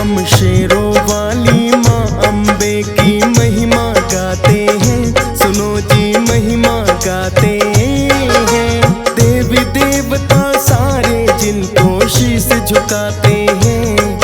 हम शेरों वाली माँ अम्बे की महिमा गाते हैं। सुनो जी महिमा गाते हैं। देवी देवता सारे जिनको शीश झुकाते हैं,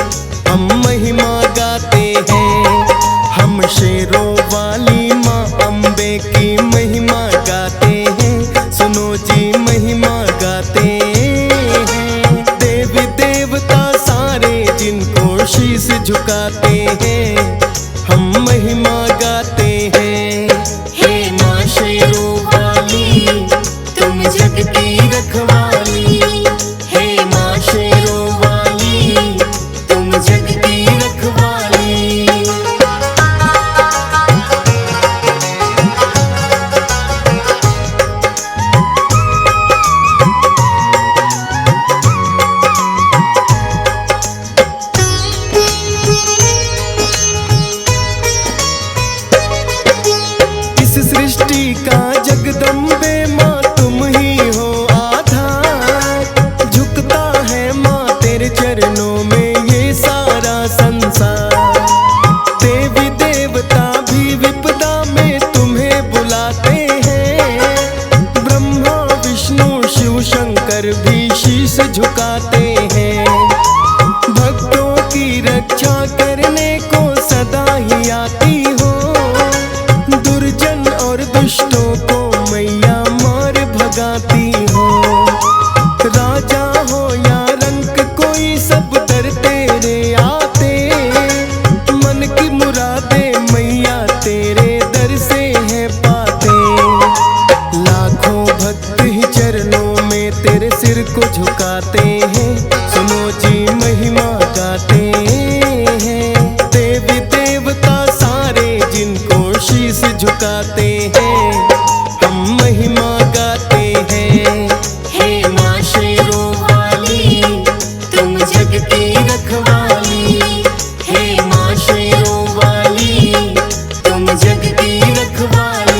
हम महिमा गाते हैं। हम शेरों वाली माँ अम्बे की महिमा गाते हैं। सुनो जी महिमा गाते हैं। देवी देवता सारे जिनको शीश झुकाते हैं, हम महिमा गाते हैं। हे माँ शेरों वाली तुम जग की रखवाली, हे माँ शेरों वाली तुम जग की रखवाली। सृष्टि का जगदम्बे माँ तुम ही हो आधार। झुकता है माँ तेरे चरणों में ये सारा संसार। देवी देवता भी विपदा में तुम्हें बुलाते हैं। ब्रह्मा विष्णु शिव शंकर भी शीश झुकाते हैं। भक्तों की रक्षा करने को सदा ही आती हो। दुर्जन और दुष्टों को मैया मार भगाती हो। राजा हो या रंक कोई सब दर तेरे आते। मन की मुरादे मैया तेरे दर से है पाते। लाखों भक्त ही चरणों में तेरे सिर को झुकाते हैं। सुनो जी महिमा गाते हैं। देवी देवता सारे जिनको शीश झुकाते हैं, हम महिमा गाते हैं। हे माँ शेरों वाली तुम जग की रखवाली, हे माँ शेरों वाली तुम जग की रखवाली।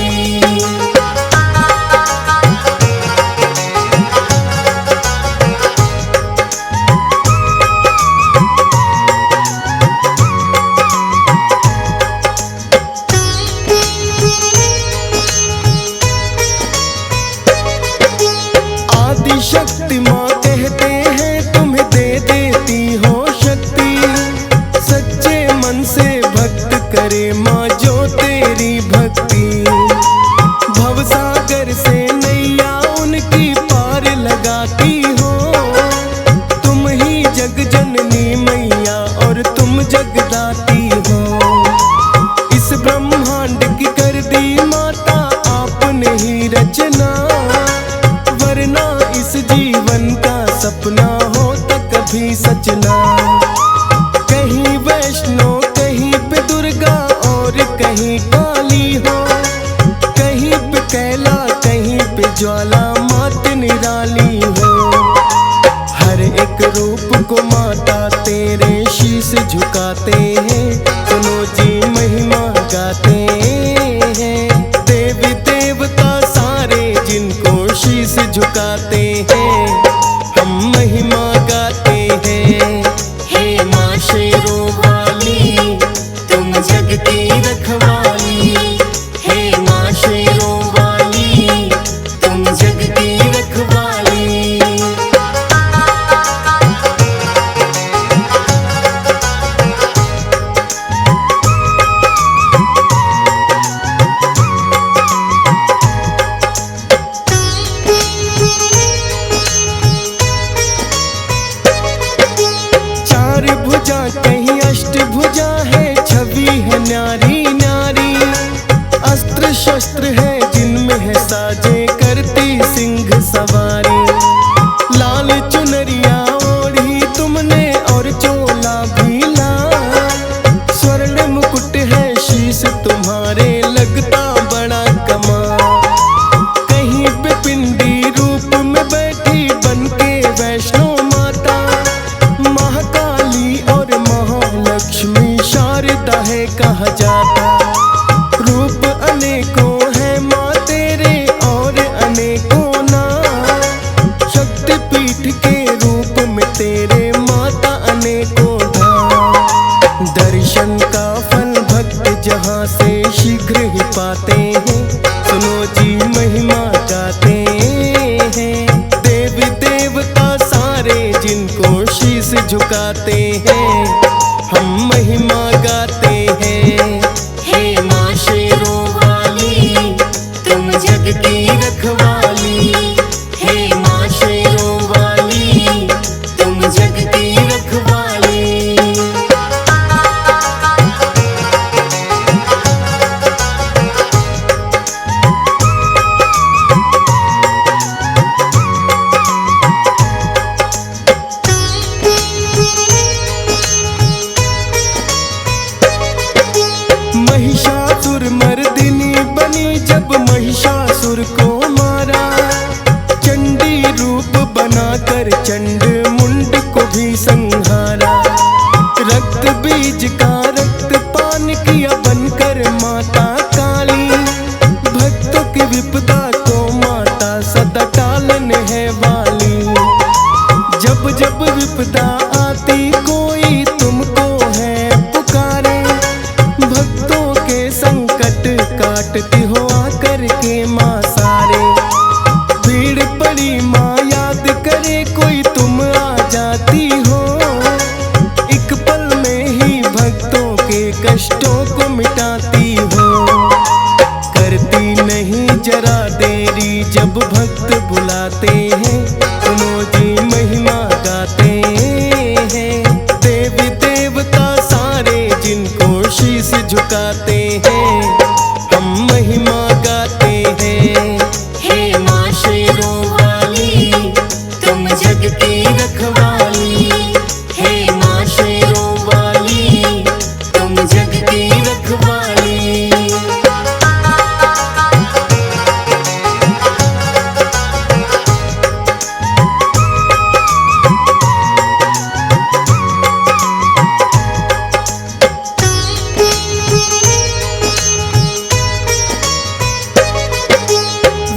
आदि शक्ति माँ कहते हैं तुम्हें दे देती हो शक्ति। सच्चे मन से भक्त करे माँ जो तेरी भक्ति। भवसागर से नैया उनकी पार लगाती हो। तुम ही जग जननी मैया और तुम जगदाती हो। इस ब्रह्मांड की कर दी माता आपने ही रचना। वरना इस जीवन का सपना हो तो कभी सजना। कहीं वैष्णो कहीं पे दुर्गा और कहीं काली हो। कहीं पे कैला कहीं पे ज्वाला मात निराली हो। हर एक रूप को माता तेरे शीश झुकाते हैं। सुनो जी महिमा गाते हैं। देवी देवता सारे जिनको शीश झुकाते हैं, हम महिमा गाते हैं। हे माँ शेरों वाली तुम जग की रखवाली, हे माँ शेरों वाली तुम जग की रखवाली। चार भुजा कहीं अष्टभुजा है, छवि है न्यारी न्यारी। अस्त्र शस्त्र है जिनमें है साजे करती सिंह सवारी। लाल चुनरिया ओढ़ी तुमने और चोला भी लाल। स्वर्ण मुकुट है शीश तुम्हारे लगता बड़ा कमाल। कहीं पे पिंडी रूप में बैठी बनके वैष्णो माता। महाकाली और महालक्ष्मी शारदा है कहा जाता। रूप अनेकों है माँ तेरे और अनेकों नाम। शक्तिपीठ के रूप में तेरे माता अनेकों धाम। दर्शन का फल भक्त जहाँ से शीघ्र ही पाते हैं। सुनो जी महिमा गाते हैं, देवी देवता सारे जिनको शीश झुकाते हैं, हम महिमा गाते हैं। हे माँ शेरों वाली तुम जग की रखवाली, हे माँ शेरों वाली तुम जग की रखवाली। महिषासुर मर्दिनी बनी जब महिषासुर को मारा, चंडी रूप बनाकर चंड मुंड को भी संहारा। रक्त बीज का रक्त पान किया बनकर माता काली, भक्तों की विपदा को माता सदा टालन है वाली। जब जब विपदा आती कोई तुमको है पुकारे, भक्तों के संकट काटती हो आकर के माँ सारे। भीड़ पड़ी माँ याद करे कोई तुम आ जाती हो, एक पल में ही भक्तों के कष्टों को मिटाती हो। करती नहीं जरा देरी जब भक्त बुलाते हैं, सुनो जी महिमा गाते हैं, देवी देवता सारे जिनको शीश झुकाते हैं, हम महिमा गाते हैं। हे माँ शेरों वाली तुम जग की रखवाली, हे माँ शेरों वाली तुम जग की रखवाली।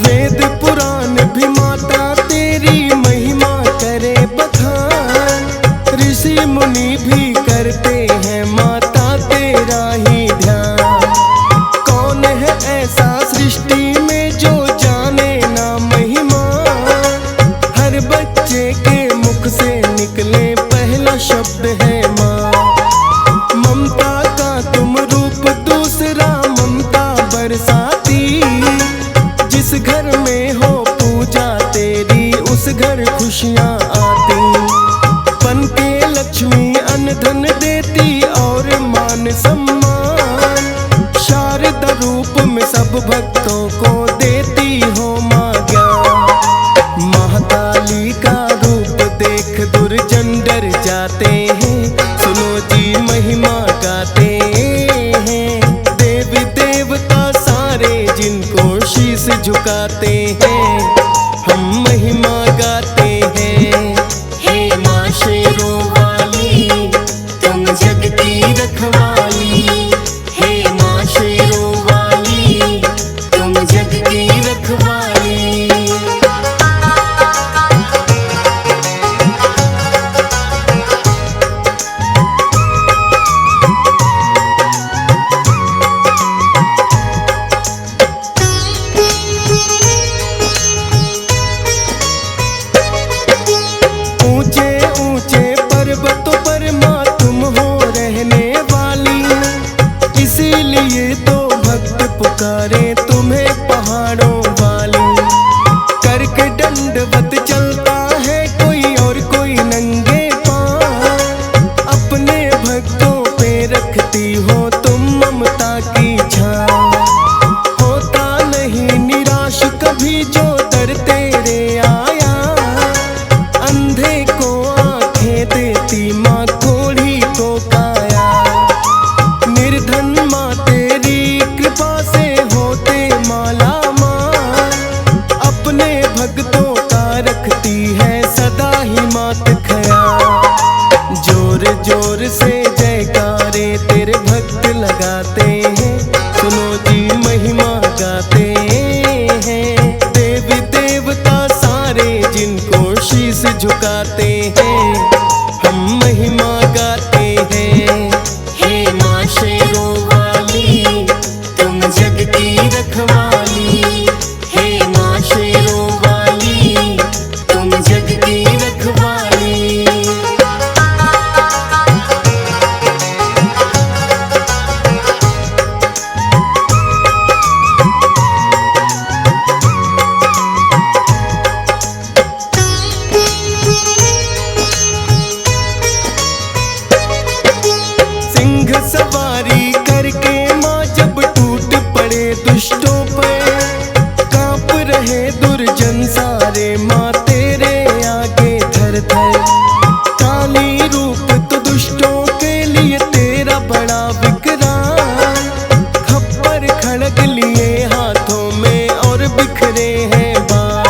वेद पुराण भी माता तेरी महिमा करे बखान, ऋषि मुनि भी करते हैं माता तेरा ही ध्यान। कौन है ऐसा सृष्टि में जो जाने ना महिमा, हर बच्चे के मुख से निकले पहला शब्द है माँ। ममता का तुम रूप दूसरा ममता बरसाती, जिस घर में हो पूजा तेरी उस घर खुशियाँ आती। पन के लक्ष्मी अन्न धन देती और मान सम्मान, शारदा रूप में सब भक्तों को देती हो माँ ज्ञान। महाकाली का रूप देख दुर्जन डर जाते हैं, सुनो जी महिमा गाते हैं, देवी देवता सारे जिनको शीश झुकाते हैं, हम महिमा गाते हैं। हे माँ शेरों वाली तुम जग की रखवाली, हे माँ शेरों वाली तुम जग की रखवाली। ऊंचे ऊंचे पर्वतों पर माँ तुम हो रहने वाली, इसीलिए तो भक्त पुकारे तुम्हें पहाड़ों वाली। करके दंडवत चलता है कोई और कोई नंगे पाँव, अपने भक्तों पे रखती हो तुम ममता की छाँव। होता नहीं निराश कभी जो दर तेरे आया, अंधे को आंखें देती माँ कोढ़ी को काया। निर्धन माँ तेरी कृपा से होते माला माँ, अपने भक्तों का रखती है सदा ही मात ख्याल। जोर जोर से जयकारे तेरे भक्त लगाते हैं, सुनो जी महिमा गाते हैं, देवी देवता सारे जिनको शीश झुकाते हैं, हम महिमा गाते हैं। सवारी करके माँ जब टूट पड़े दुष्टों पे, कांप रहे दुर्जन सारे माँ तेरे आगे थर थर। काली रूप तो दुष्टों के लिए तेरा बड़ा विकराल, खप्पर खड़ग लिए हाथों में और बिखरे हैं बाण।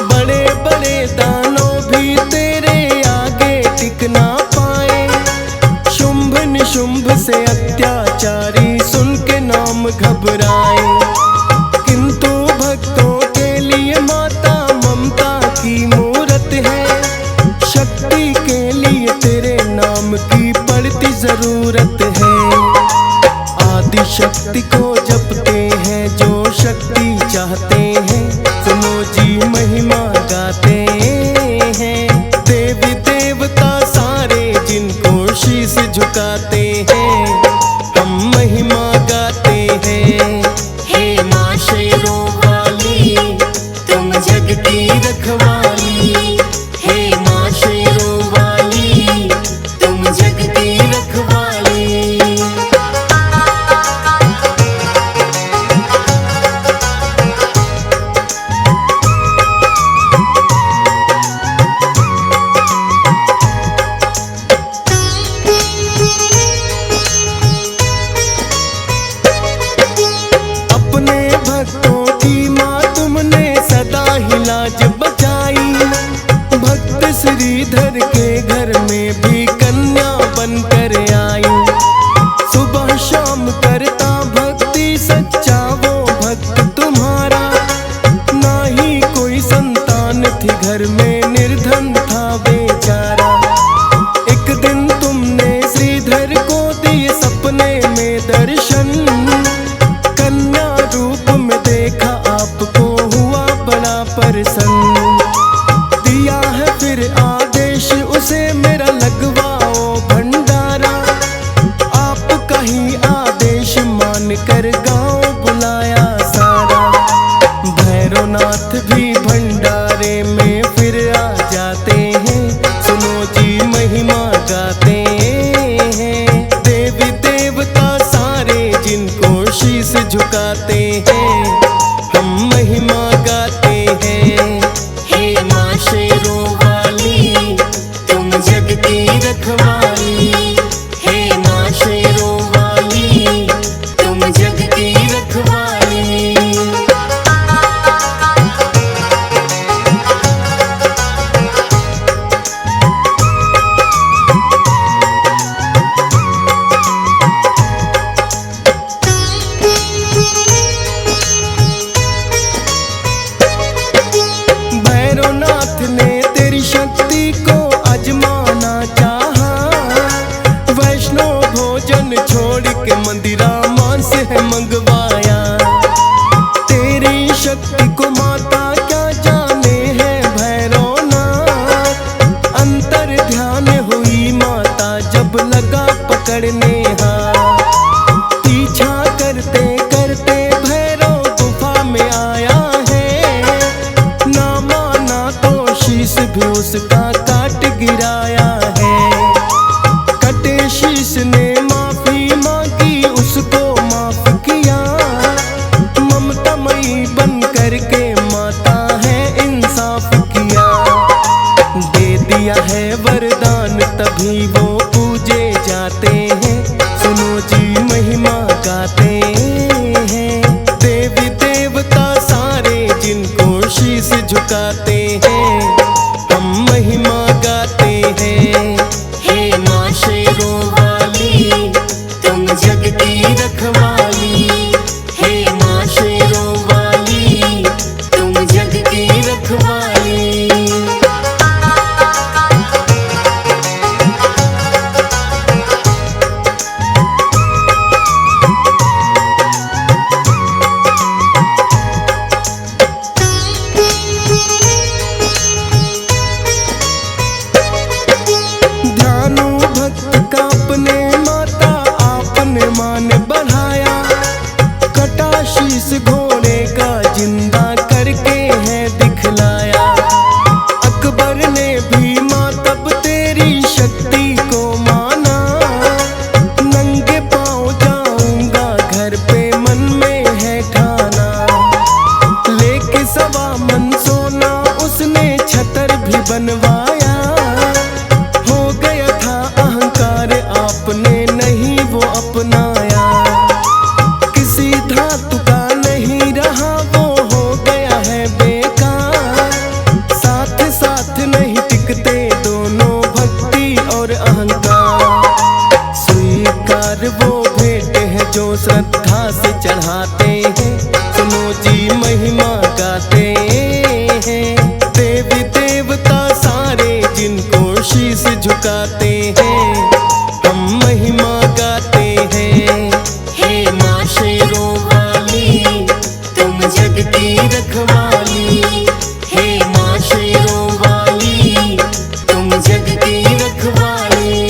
बड़े बड़े दानव भी तेरे आगे टिक ना पाए, शुंभ निशुंभ से अत्याचारी सुन के नाम घबराए। किंतु भक्तों के लिए माता ममता की मूरत है, शक्ति के लिए तेरे नाम की पड़ती जरूरत है। आदि शक्ति को जपते हैं जो शक्ति चाहते हैं, सुनो जी महिमा गाते हैं। देवी देवता सारे जिनको शीश झुकाते हैं, हम महिमा गाते हैं। हे माँ शेरों वाली तुम जग की रखवाली, हे माँ शेरों वाली तुम जग की रखवाली। अपने भक्तों की माँ तुमने सदा ही लाज बचाई, भक्त श्रीधर के घर में भी कन्या बनकर आई। सुबह शाम करता भक्ति सच्चा वो भक्त तुम्हारा, ना ही कोई संतान थी घर में निर्धन था बेचारा। एक दिन तुमने श्रीधर को दिए सपने में दर्शन, कन्या रूप में देखा आपको हुआ बड़ा प्रसन्न। दिया है फिर आदेश उसे मेरा लगवाओ भंडारा, आपका ही आदेश मान कर गाँव बुलाया सारा। भैरवनाथ भी भंडारे में फिर आ जाते हैं, सुनो जी महिमा गाते हैं। देवी देवता सारे जिनको शीश झुकाते हैं, हम महिमा गाते हैं। हे माँ शेरों वाली तुम जग की रखवाली, हे माँ शेरों वाली तुम जग की रखवाली। भैरवनाथ ने तेरी शक्ति को आजमाना चाहा, वैष्णव भोजन छोड़ के मंदिरा मांस है मंगवाया। तेरी शक्ति को माता क्या जाने है भैरवनाथ, अंतर ध्यान हुई माता जब लगा पकड़ने हाथ। पीछा करते करते भैरव गुफा में आया है, ना माना तो शीश भी उसका काट गिराया है। कटे शीश ने माफी मांगी उसको माफ किया, ममतामयी बन करके माता है इंसाफ किया। दे दिया है वरदान तभी वो पूजे जाते हैं, सुनो जी महिमा गाते हैं। देवी देवता सारे जिनको शीश झुकाते हैं, हम महिमा गाते हैं। हे माँ शेरों वाली तुम जग की रखवाली, हे माँ शेरों वाली तुम जग की रखवाली। अपनाया। किसी धातु का नहीं रहा वो हो गया है बेकार। साथ साथ नहीं टिकते दोनों भक्ति और अहंकार। स्वीकार वो भेंट है जो श्रद्धा से चढ़ाते हैं। सुनो जी महिमा गाते हैं। देवी देवता सारे जिनको शीश झुकाते हैं, हम महिमा गाते हैं। हे माँ शेरों वाली तुम जग की रखवाली। हे माँ शेरों वाली तुम जग की रखवाली।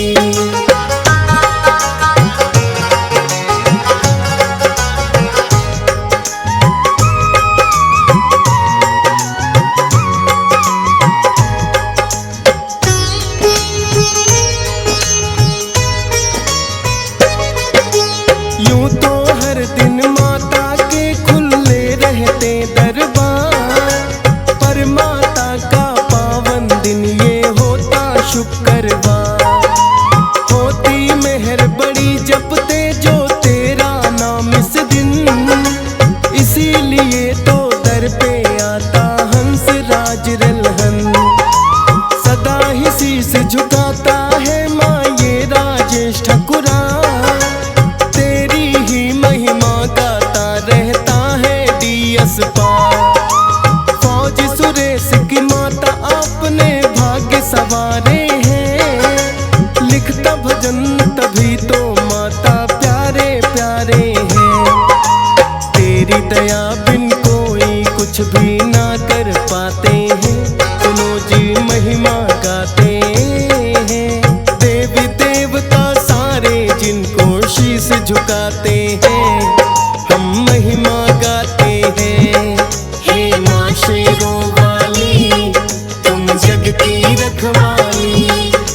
यूं तो हर दिन माता के खुले रहते दरबार, पर माता का पावन दिन ये होता शुक्रवार। होती मेहर बड़ी जपते जो तेरा नाम इस दिन, इसीलिए तो दर पे आता हंस राज रलहन। सदा ही शीश झुकाता है माँ ये राजेश ठकुरा। तेरी ही महिमा गाता रहता है डीएस पार। फौज सुरेश की माता आपने भाग्य सवारे हैं। लिखता भजन तभी तो